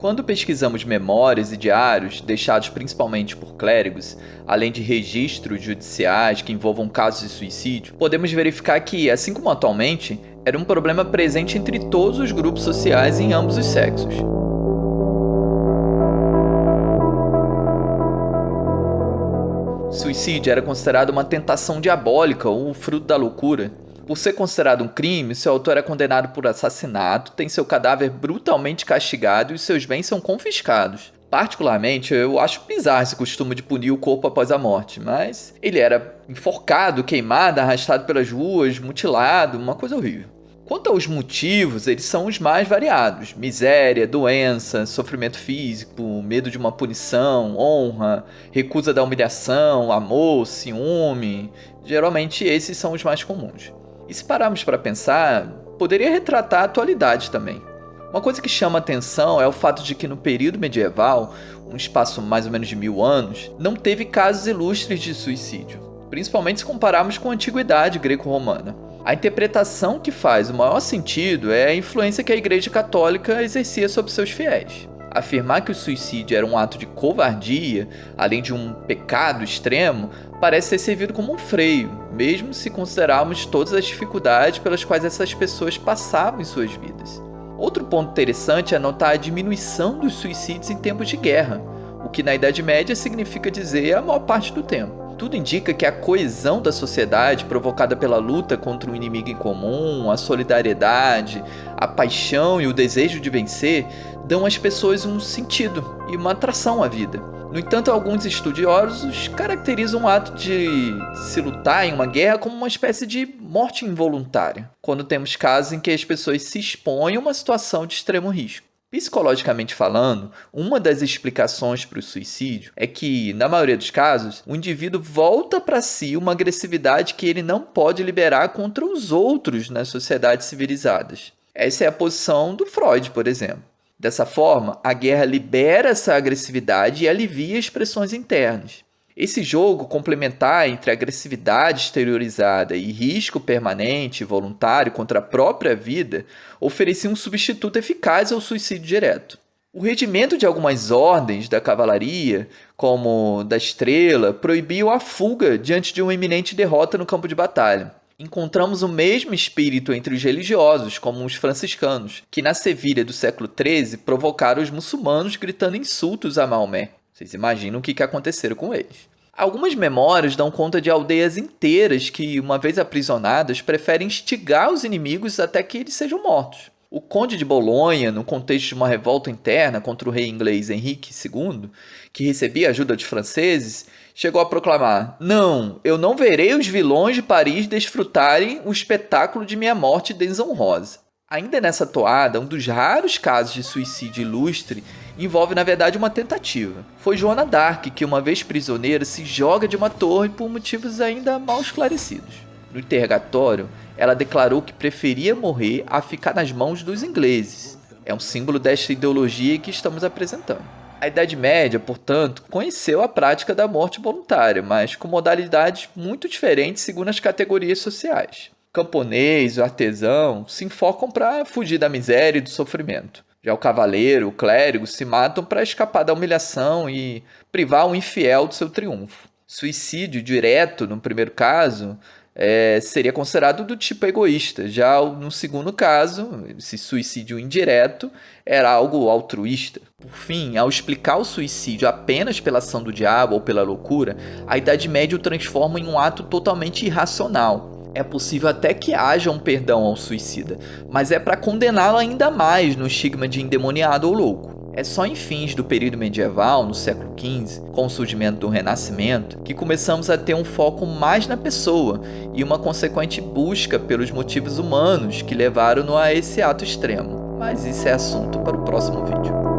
Quando pesquisamos memórias e diários, deixados principalmente por clérigos, além de registros judiciais que envolvam casos de suicídio, podemos verificar que, assim como atualmente, era um problema presente entre todos os grupos sociais em ambos os sexos. Suicídio era considerado uma tentação diabólica ou fruto da loucura. Por ser considerado um crime, seu autor é condenado por assassinato, tem seu cadáver brutalmente castigado e os seus bens são confiscados. Particularmente, eu acho bizarro esse costume de punir o corpo após a morte, mas ele era enforcado, queimado, arrastado pelas ruas, mutilado, uma coisa horrível. Quanto aos motivos, eles são os mais variados: miséria, doença, sofrimento físico, medo de uma punição, honra, recusa da humilhação, amor, ciúme. Geralmente esses são os mais comuns. E se pararmos para pensar, poderia retratar a atualidade também. Uma coisa que chama atenção é o fato de que no período medieval, um espaço mais ou menos de 1000 anos, não teve casos ilustres de suicídio, principalmente se compararmos com a antiguidade greco-romana. A interpretação que faz o maior sentido é a influência que a Igreja Católica exercia sobre seus fiéis. Afirmar que o suicídio era um ato de covardia, além de um pecado extremo, parece ser servido como um freio, mesmo se considerarmos todas as dificuldades pelas quais essas pessoas passavam em suas vidas. Outro ponto interessante é notar a diminuição dos suicídios em tempos de guerra, o que na Idade Média significa dizer a maior parte do tempo. Tudo indica que a coesão da sociedade, provocada pela luta contra um inimigo em comum, a solidariedade, a paixão e o desejo de vencer, dão às pessoas um sentido e uma atração à vida. No entanto, alguns estudiosos caracterizam o ato de se lutar em uma guerra como uma espécie de morte involuntária, quando temos casos em que as pessoas se expõem a uma situação de extremo risco. Psicologicamente falando, uma das explicações para o suicídio é que, na maioria dos casos, o indivíduo volta para si uma agressividade que ele não pode liberar contra os outros nas sociedades civilizadas. Essa é a posição do Freud, por exemplo. Dessa forma, a guerra libera essa agressividade e alivia as pressões internas. Esse jogo complementar entre agressividade exteriorizada e risco permanente e voluntário contra a própria vida oferecia um substituto eficaz ao suicídio direto. O regimento de algumas ordens da cavalaria, como da Estrela, proibiam a fuga diante de uma iminente derrota no campo de batalha. Encontramos o mesmo espírito entre os religiosos, como os franciscanos, que na Sevilha do século XIII provocaram os muçulmanos gritando insultos a Maomé. Vocês imaginam o que aconteceu com eles. Algumas memórias dão conta de aldeias inteiras que, uma vez aprisionadas, preferem instigar os inimigos até que eles sejam mortos. O conde de Bolonha, no contexto de uma revolta interna contra o rei inglês Henrique II, que recebia a ajuda dos franceses, chegou a proclamar: "Não, eu não verei os vilões de Paris desfrutarem o espetáculo de minha morte desonrosa." Ainda nessa toada, um dos raros casos de suicídio ilustre envolve, na verdade, uma tentativa. Foi Joana d'Arc que, uma vez prisioneira, se joga de uma torre por motivos ainda mal esclarecidos. No interrogatório, ela declarou que preferia morrer a ficar nas mãos dos ingleses. É um símbolo desta ideologia que estamos apresentando. A Idade Média, portanto, conheceu a prática da morte voluntária, mas com modalidades muito diferentes segundo as categorias sociais. O camponês e o artesão se enfocam para fugir da miséria e do sofrimento. Já o cavaleiro, o clérigo se matam para escapar da humilhação e privar o infiel do seu triunfo. Suicídio direto, no primeiro caso, seria considerado do tipo egoísta. Já no segundo caso, esse suicídio indireto, era algo altruísta. Por fim, ao explicar o suicídio apenas pela ação do diabo ou pela loucura, a Idade Média o transforma em um ato totalmente irracional. É possível até que haja um perdão ao suicida, mas é para condená-lo ainda mais no estigma de endemoniado ou louco. É só em fins do período medieval, no século XV, com o surgimento do Renascimento, que começamos a ter um foco mais na pessoa e uma consequente busca pelos motivos humanos que levaram-no a esse ato extremo. Mas isso é assunto para o próximo vídeo.